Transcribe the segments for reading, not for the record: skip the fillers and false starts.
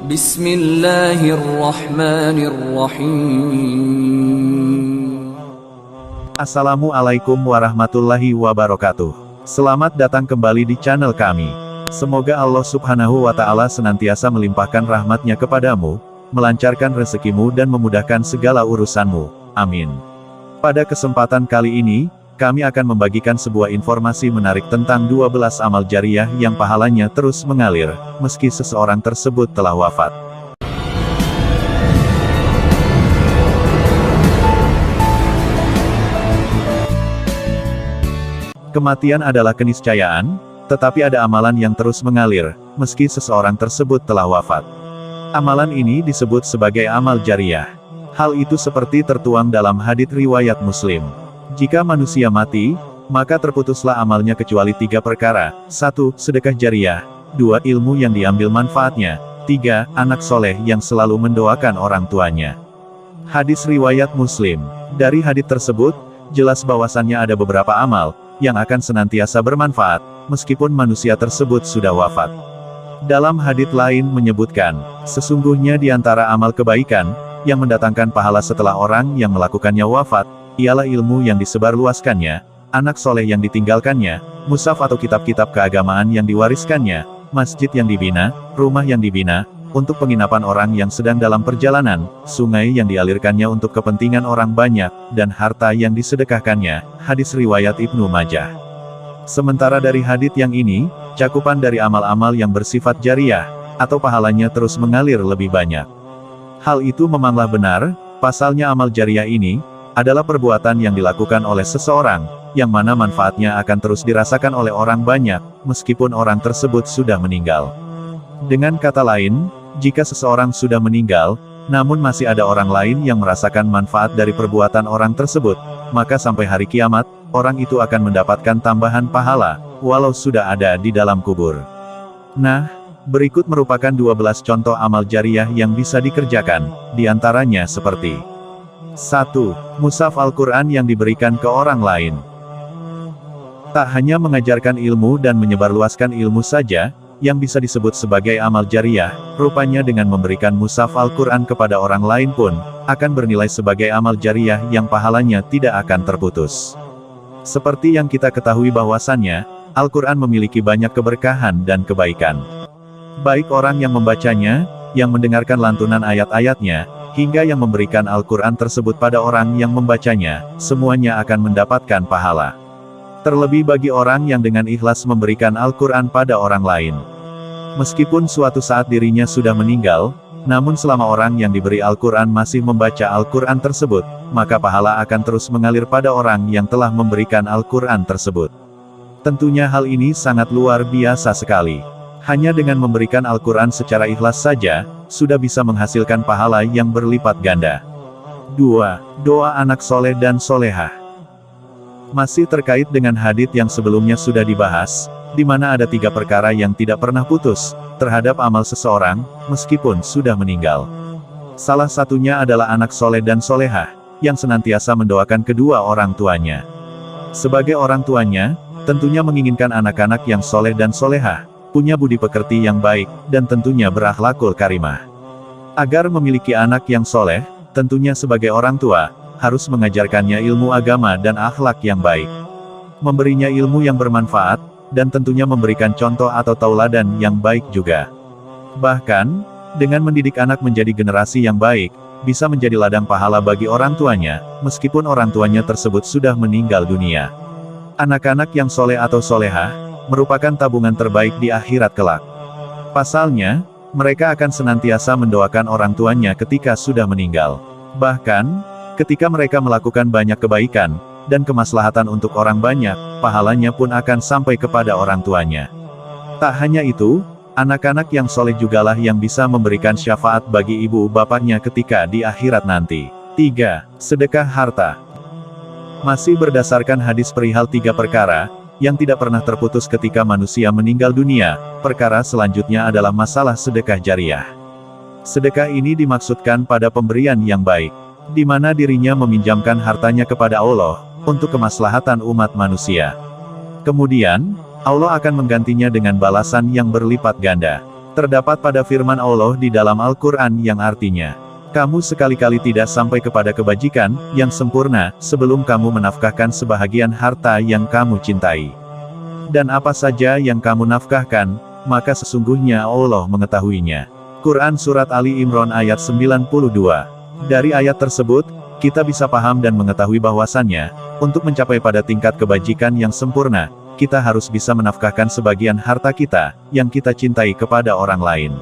Bismillahirrahmanirrahim. Assalamualaikum warahmatullahi wabarakatuh. Selamat datang kembali di channel kami. Semoga Allah Subhanahu wa Ta'ala senantiasa melimpahkan rahmatnya kepadamu, melancarkan rezekimu dan memudahkan segala urusanmu. Amin. Pada kesempatan kali ini, kami akan membagikan sebuah informasi menarik tentang 12 amal jariah yang pahalanya terus mengalir, meski seseorang tersebut telah wafat. Kematian adalah keniscayaan, tetapi ada amalan yang terus mengalir, meski seseorang tersebut telah wafat. Amalan ini disebut sebagai amal jariah. Hal itu seperti tertuang dalam hadits riwayat Muslim. Jika manusia mati, maka terputuslah amalnya kecuali 3 perkara. 1. Sedekah jariah. 2. Ilmu yang diambil manfaatnya. 3. Anak soleh yang selalu mendoakan orang tuanya. Hadis riwayat Muslim. Dari hadits tersebut, jelas bahwasannya ada beberapa amal yang akan senantiasa bermanfaat, meskipun manusia tersebut sudah wafat. Dalam hadits lain menyebutkan, sesungguhnya di antara amal kebaikan yang mendatangkan pahala setelah orang yang melakukannya wafat, ialah ilmu yang disebarluaskannya, anak soleh yang ditinggalkannya, mushaf atau kitab-kitab keagamaan yang diwariskannya, masjid yang dibina, rumah yang dibina, untuk penginapan orang yang sedang dalam perjalanan, sungai yang dialirkannya untuk kepentingan orang banyak, dan harta yang disedekahkannya. Hadis riwayat Ibnu Majah. Sementara dari hadits yang ini, cakupan dari amal-amal yang bersifat jariah, atau pahalanya terus mengalir lebih banyak. Hal itu memanglah benar, pasalnya amal jariah ini adalah perbuatan yang dilakukan oleh seseorang, yang mana manfaatnya akan terus dirasakan oleh orang banyak, meskipun orang tersebut sudah meninggal. Dengan kata lain, jika seseorang sudah meninggal, namun masih ada orang lain yang merasakan manfaat dari perbuatan orang tersebut, maka sampai hari kiamat, orang itu akan mendapatkan tambahan pahala, walau sudah ada di dalam kubur. Nah, berikut merupakan 12 contoh amal jariah yang bisa dikerjakan, diantaranya seperti 1. Mushaf Al-Quran yang diberikan ke orang lain. Tak hanya mengajarkan ilmu dan menyebarluaskan ilmu saja, yang bisa disebut sebagai amal jariah, rupanya dengan memberikan mushaf Al-Quran kepada orang lain pun, akan bernilai sebagai amal jariah yang pahalanya tidak akan terputus. Seperti yang kita ketahui bahwasannya, Al-Quran memiliki banyak keberkahan dan kebaikan. Baik orang yang membacanya, yang mendengarkan lantunan ayat-ayatnya, hingga yang memberikan Al-Quran tersebut pada orang yang membacanya, semuanya akan mendapatkan pahala. Terlebih bagi orang yang dengan ikhlas memberikan Al-Quran pada orang lain. Meskipun suatu saat dirinya sudah meninggal, namun selama orang yang diberi Al-Quran masih membaca Al-Quran tersebut, maka pahala akan terus mengalir pada orang yang telah memberikan Al-Quran tersebut. Tentunya hal ini sangat luar biasa sekali. Hanya dengan memberikan Al-Quran secara ikhlas saja, sudah bisa menghasilkan pahala yang berlipat ganda. 2. Doa anak soleh dan solehah. Masih terkait dengan hadits yang sebelumnya sudah dibahas, di mana ada 3 perkara yang tidak pernah putus, terhadap amal seseorang, meskipun sudah meninggal. Salah satunya adalah anak soleh dan solehah, yang senantiasa mendoakan kedua orang tuanya. Sebagai orang tuanya, tentunya menginginkan anak-anak yang soleh dan solehah, punya budi pekerti yang baik, dan tentunya berakhlakul karimah. Agar memiliki anak yang soleh, tentunya sebagai orang tua, harus mengajarkannya ilmu agama dan akhlak yang baik. Memberinya ilmu yang bermanfaat, dan tentunya memberikan contoh atau tauladan yang baik juga. Bahkan, dengan mendidik anak menjadi generasi yang baik, bisa menjadi ladang pahala bagi orang tuanya, meskipun orang tuanya tersebut sudah meninggal dunia. Anak-anak yang soleh atau solehah, merupakan tabungan terbaik di akhirat kelak. Pasalnya, mereka akan senantiasa mendoakan orang tuanya ketika sudah meninggal. Bahkan, ketika mereka melakukan banyak kebaikan, dan kemaslahatan untuk orang banyak, pahalanya pun akan sampai kepada orang tuanya. Tak hanya itu, anak-anak yang soleh jugalah yang bisa memberikan syafaat bagi ibu bapaknya ketika di akhirat nanti. 3. Sedekah harta. Masih berdasarkan hadis perihal 3 perkara, yang tidak pernah terputus ketika manusia meninggal dunia, perkara selanjutnya adalah masalah sedekah jariah. Sedekah ini dimaksudkan pada pemberian yang baik, di mana dirinya meminjamkan hartanya kepada Allah, untuk kemaslahatan umat manusia. Kemudian, Allah akan menggantinya dengan balasan yang berlipat ganda. Terdapat pada firman Allah di dalam Al-Quran yang artinya, kamu sekali-kali tidak sampai kepada kebajikan yang sempurna, sebelum kamu menafkahkan sebahagian harta yang kamu cintai. Dan apa saja yang kamu nafkahkan, maka sesungguhnya Allah mengetahuinya. Quran Surat Ali Imran ayat 92. Dari ayat tersebut, kita bisa paham dan mengetahui bahwasannya, untuk mencapai pada tingkat kebajikan yang sempurna, kita harus bisa menafkahkan sebagian harta kita, yang kita cintai kepada orang lain.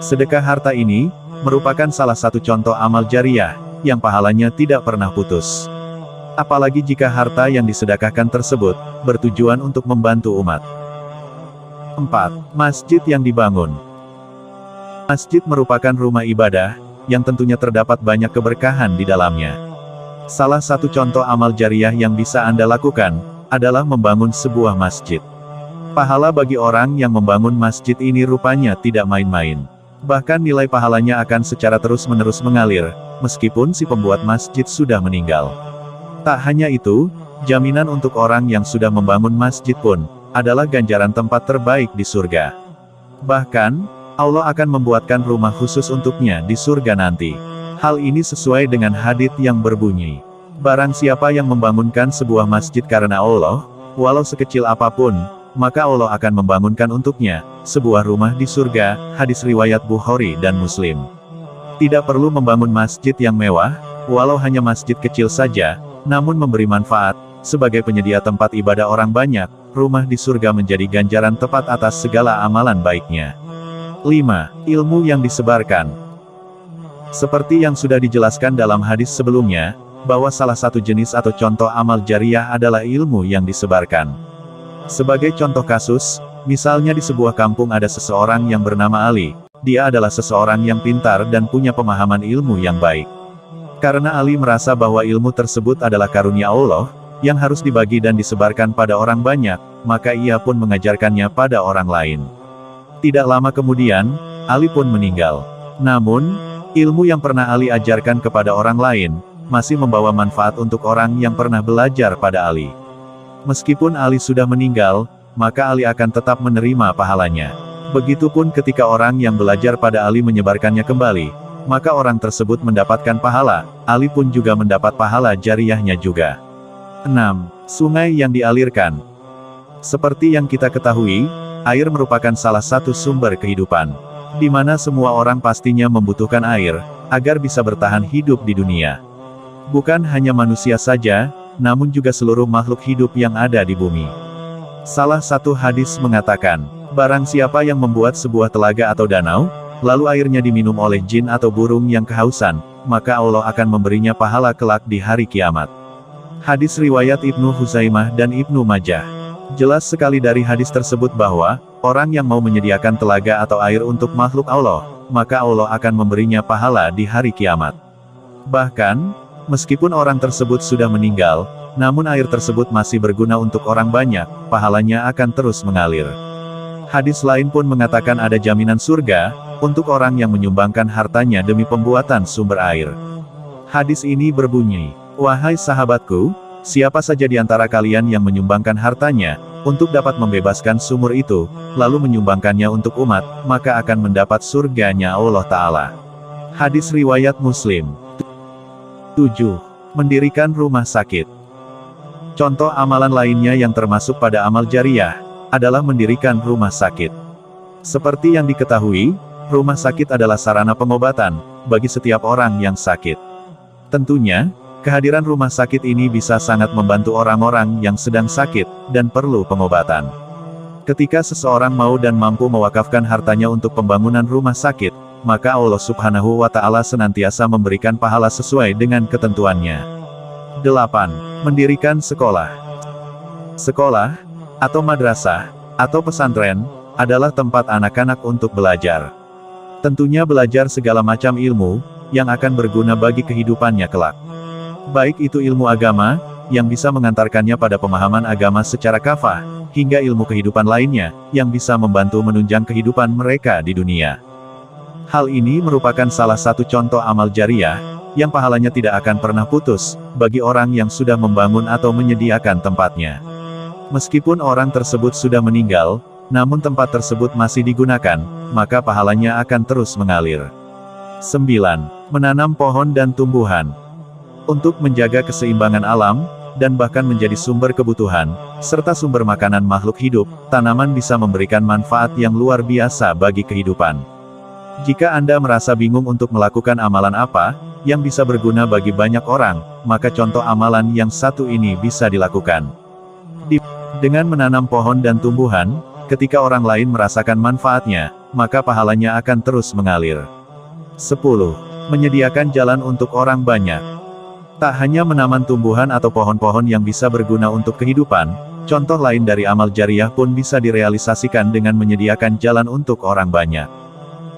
Sedekah harta ini, merupakan salah satu contoh amal jariah, yang pahalanya tidak pernah putus. Apalagi jika harta yang disedekahkan tersebut, bertujuan untuk membantu umat. 4. Masjid yang dibangun. Masjid merupakan rumah ibadah, yang tentunya terdapat banyak keberkahan di dalamnya. Salah satu contoh amal jariah yang bisa Anda lakukan, adalah membangun sebuah masjid. Pahala bagi orang yang membangun masjid ini rupanya tidak main-main. Bahkan nilai pahalanya akan secara terus-menerus mengalir, meskipun si pembuat masjid sudah meninggal. Tak hanya itu, jaminan untuk orang yang sudah membangun masjid pun, adalah ganjaran tempat terbaik di surga. Bahkan, Allah akan membuatkan rumah khusus untuknya di surga nanti. Hal ini sesuai dengan hadits yang berbunyi, barang siapa yang membangunkan sebuah masjid karena Allah, walau sekecil apapun, maka Allah akan membangunkan untuknya sebuah rumah di surga. Hadis riwayat Bukhari dan Muslim. Tidak perlu membangun masjid yang mewah, walau hanya masjid kecil saja, namun memberi manfaat, sebagai penyedia tempat ibadah orang banyak, rumah di surga menjadi ganjaran tepat atas segala amalan baiknya. 5. Ilmu yang disebarkan. Seperti yang sudah dijelaskan dalam hadis sebelumnya, bahwa salah satu jenis atau contoh amal jariah adalah ilmu yang disebarkan. Sebagai contoh kasus, misalnya di sebuah kampung ada seseorang yang bernama Ali. Dia adalah seseorang yang pintar dan punya pemahaman ilmu yang baik. Karena Ali merasa bahwa ilmu tersebut adalah karunia Allah, yang harus dibagi dan disebarkan pada orang banyak, maka ia pun mengajarkannya pada orang lain. Tidak lama kemudian, Ali pun meninggal. Namun, ilmu yang pernah Ali ajarkan kepada orang lain, masih membawa manfaat untuk orang yang pernah belajar pada Ali. Meskipun Ali sudah meninggal, maka Ali akan tetap menerima pahalanya. Begitupun ketika orang yang belajar pada Ali menyebarkannya kembali, maka orang tersebut mendapatkan pahala, Ali pun juga mendapat pahala jariahnya juga. 6. Sungai yang dialirkan. Seperti yang kita ketahui, air merupakan salah satu sumber kehidupan, di mana semua orang pastinya membutuhkan air, agar bisa bertahan hidup di dunia. Bukan hanya manusia saja, namun juga seluruh makhluk hidup yang ada di bumi. Salah satu hadis mengatakan, barang siapa yang membuat sebuah telaga atau danau, lalu airnya diminum oleh jin atau burung yang kehausan, maka Allah akan memberinya pahala kelak di hari kiamat. Hadis riwayat Ibnu Huzaimah dan Ibnu Majah. Jelas sekali dari hadis tersebut bahwa, orang yang mau menyediakan telaga atau air untuk makhluk Allah, maka Allah akan memberinya pahala di hari kiamat. Bahkan, meskipun orang tersebut sudah meninggal, namun air tersebut masih berguna untuk orang banyak, pahalanya akan terus mengalir. Hadis lain pun mengatakan ada jaminan surga, untuk orang yang menyumbangkan hartanya demi pembuatan sumber air. Hadis ini berbunyi, wahai sahabatku, siapa saja di antara kalian yang menyumbangkan hartanya, untuk dapat membebaskan sumur itu, lalu menyumbangkannya untuk umat, maka akan mendapat surganya Allah Ta'ala. Hadis riwayat Muslim. 7. Mendirikan rumah sakit. Contoh amalan lainnya yang termasuk pada amal jariah, adalah mendirikan rumah sakit. Seperti yang diketahui, rumah sakit adalah sarana pengobatan, bagi setiap orang yang sakit. Tentunya, kehadiran rumah sakit ini bisa sangat membantu orang-orang yang sedang sakit, dan perlu pengobatan. Ketika seseorang mau dan mampu mewakafkan hartanya untuk pembangunan rumah sakit, maka Allah Subhanahu wa Ta'ala senantiasa memberikan pahala sesuai dengan ketentuannya. 8. Mendirikan sekolah. Sekolah, atau madrasah, atau pesantren, adalah tempat anak-anak untuk belajar. Tentunya belajar segala macam ilmu, yang akan berguna bagi kehidupannya kelak. Baik itu ilmu agama, yang bisa mengantarkannya pada pemahaman agama secara kafah, hingga ilmu kehidupan lainnya, yang bisa membantu menunjang kehidupan mereka di dunia. Hal ini merupakan salah satu contoh amal jariah, yang pahalanya tidak akan pernah putus, bagi orang yang sudah membangun atau menyediakan tempatnya. Meskipun orang tersebut sudah meninggal, namun tempat tersebut masih digunakan, maka pahalanya akan terus mengalir. 9. Menanam pohon dan tumbuhan. Untuk menjaga keseimbangan alam, dan bahkan menjadi sumber kebutuhan, serta sumber makanan makhluk hidup, tanaman bisa memberikan manfaat yang luar biasa bagi kehidupan. Jika Anda merasa bingung untuk melakukan amalan apa, yang bisa berguna bagi banyak orang, maka contoh amalan yang satu ini bisa dilakukan. Dengan menanam pohon dan tumbuhan, ketika orang lain merasakan manfaatnya, maka pahalanya akan terus mengalir. 10. Menyediakan jalan untuk orang banyak. Tak hanya menanam tumbuhan atau pohon-pohon yang bisa berguna untuk kehidupan, contoh lain dari amal jariah pun bisa direalisasikan dengan menyediakan jalan untuk orang banyak.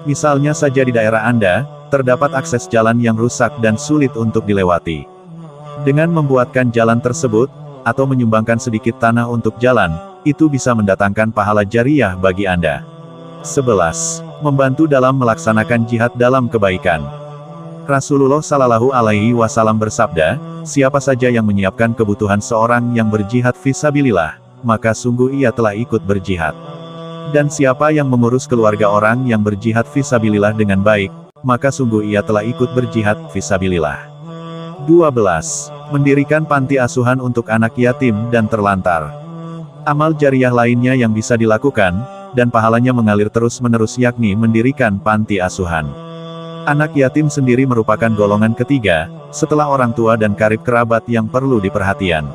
Misalnya saja di daerah Anda, terdapat akses jalan yang rusak dan sulit untuk dilewati. Dengan membuatkan jalan tersebut, atau menyumbangkan sedikit tanah untuk jalan, itu bisa mendatangkan pahala jariah bagi Anda. 11. Membantu dalam melaksanakan jihad dalam kebaikan. Rasulullah Shallallahu Alaihi Wasallam bersabda, siapa saja yang menyiapkan kebutuhan seorang yang berjihad fisabilillah, maka sungguh ia telah ikut berjihad. Dan siapa yang mengurus keluarga orang yang berjihad fisabilillah dengan baik, maka sungguh ia telah ikut berjihad fisabilillah. 12. Mendirikan panti asuhan untuk anak yatim dan terlantar. Amal jariah lainnya yang bisa dilakukan, dan pahalanya mengalir terus-menerus yakni mendirikan panti asuhan. Anak yatim sendiri merupakan golongan ketiga, setelah orang tua dan karib kerabat yang perlu diperhatian.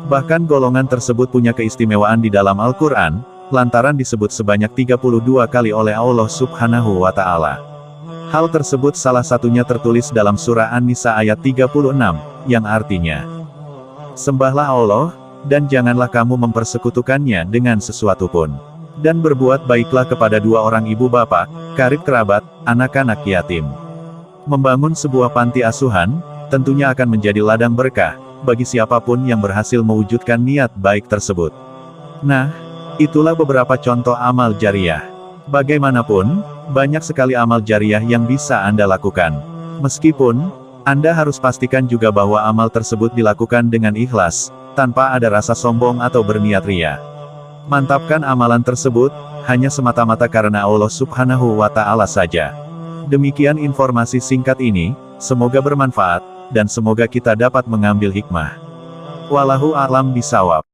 Bahkan golongan tersebut punya keistimewaan di dalam Al-Quran, lantaran disebut sebanyak 32 kali oleh Allah Subhanahu wa Ta'ala. Hal tersebut salah satunya tertulis dalam surah An-Nisa ayat 36, yang artinya, sembahlah Allah, dan janganlah kamu mempersekutukannya dengan sesuatu pun. Dan berbuat baiklah kepada dua orang ibu bapak, karib kerabat, anak-anak yatim. Membangun sebuah panti asuhan, tentunya akan menjadi ladang berkah, bagi siapapun yang berhasil mewujudkan niat baik tersebut. Nah, itulah beberapa contoh amal jariah. Bagaimanapun, banyak sekali amal jariah yang bisa Anda lakukan. Meskipun, Anda harus pastikan juga bahwa amal tersebut dilakukan dengan ikhlas, tanpa ada rasa sombong atau berniat ria. Mantapkan amalan tersebut, hanya semata-mata karena Allah Subhanahu wa Ta'ala saja. Demikian informasi singkat ini, semoga bermanfaat, dan semoga kita dapat mengambil hikmah. Wallahu a'lam bishawab.